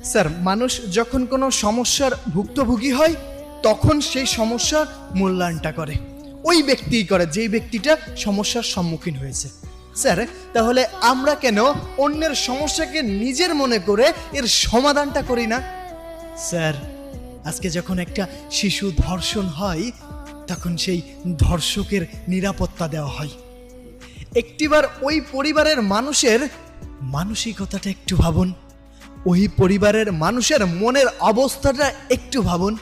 Sir, মানুষ যখন কোনো সমস্যার ভুক্তভোগী হয় তখন সেই সমস্যার মূল্যায়নটা করে ওই ব্যক্তিই করে যেই ব্যক্তিটা সমস্যার সম্মুখীন হয়েছে। স্যার, তাহলে আমরা কেন অন্যের সমস্যাকে নিজের মনে করে এর সমাধানটা করি না? স্যার, আজকে যখন একটা শিশু ধর্ষণ হয় তখন সেই ধর্ষকের নিরাপত্তা দেওয়া হয়। একটিবার ওই পরিবারের মানুষের মানসিকতাটা একটু ভাবুন, ওই পরিবারের মানুষের মনের অবস্থাটা একটু ভাবুন।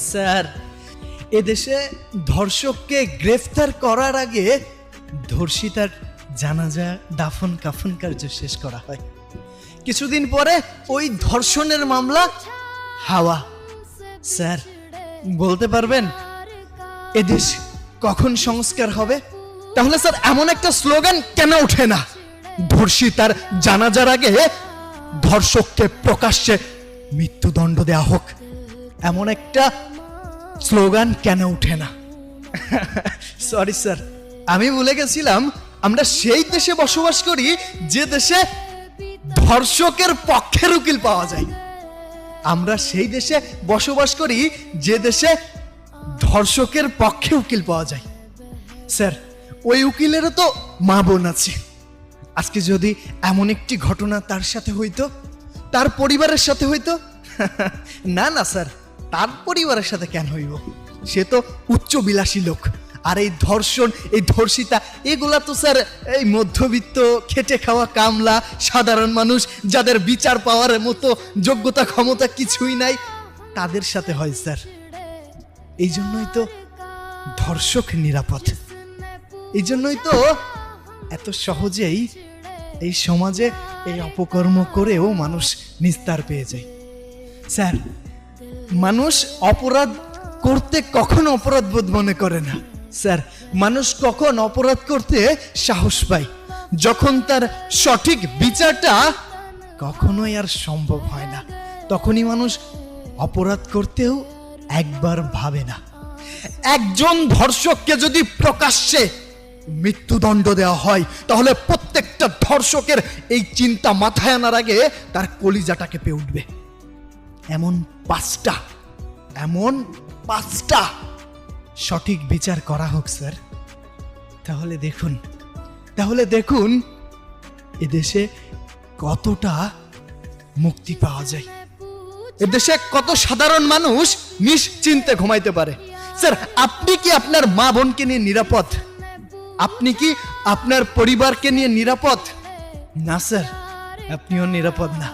স্যার, এদেশে ধর্ষককে গ্রেফতার করার আগে ধর্ষিতার জানাজা দাফন কাফন কার্য শেষ করা হয়। কিছুদিন পরে ওই ধর্ষণের মামলা হাওয়া। স্যার, বলতে পারবেন এদেশ কখন সংস্কার হবে? তাহলে স্যার এমন একটা স্লোগান কেন ওঠে না, ধর্ষিতার জানাজার আগে ধর্ষককে প্রকাশ্যে মৃত্যুদণ্ড দেওয়া হোক? এমন একটা স্লোগান কেন ওঠে না? সরি স্যার, আমি ভুলে গেছিলাম আমরা সেই দেশে বসবাস করি যে দেশে ধর্ষকের পক্ষের উকিল পাওয়া যায়। আমরা সেই দেশে বসবাস করি যে দেশে ধর্ষকের পক্ষে উকিল পাওয়া যায়। স্যার, ওই উকিলেরও তো মা বোন আছে। আজকে যদি এমন একটি ঘটনা তার সাথে হইতো, তার পরিবারের সাথে হইতো। না না স্যার, তার পরিবারের সাথে কেন হইব? সে তো উচ্চবিলাসী লোক। আর এই ধর্ষণ, এই ধর্ষিতা, এগুলা তো স্যার এই মধ্যবিত্ত খেটে খাওয়া কামলা সাধারণ মানুষ, যাদের বিচার পাওয়ার মতো যোগ্যতা ক্ষমতা কিছুই নাই, তাদের সাথে হয় স্যার। এই জন্যই তো ধর্ষক নিরাপদ। এই জন্যই তো এত সহজেই এই সমাজে এই অপকর্ম করেও মানুষ নিস্তার পেয়ে যায়। স্যার, মানুষ অপরাধ করতে কখনো অপরাধ বোধ মনে করে না। স্যার, মানুষ কখন অপরাধ করতে সাহস পায়? যখন তার সঠিক বিচারটা কখনোই আর সম্ভব হয় না, তখনই মানুষ অপরাধ করতেও একবার ভাবে না। একজন ধর্ষককে যদি প্রকাশ্যে মৃত্যুদণ্ড দেওয়া হয় তাহলে প্রত্যেকটা ধর্ষকের এই চিন্তা মাথায় আনার আগে তার কলিজাটা কেঁপে উঠবে। এমন পাঁচটা সঠিক বিচার করা হোক স্যার। তাহলে দেখুন এদেশে কতটা মুক্তি পাওয়া যায়। এদেশে কত সাধারণ মানুষ নিশ্চিন্তে ঘুমাইতে পারে। স্যার, আপনি কি আপনার মা বোনকে নিয়ে নিরাপদ? আপনি কি আপনার পরিবারকে নিয়ে নিরাপদ? না স্যার, আপনিও নিরাপদ না।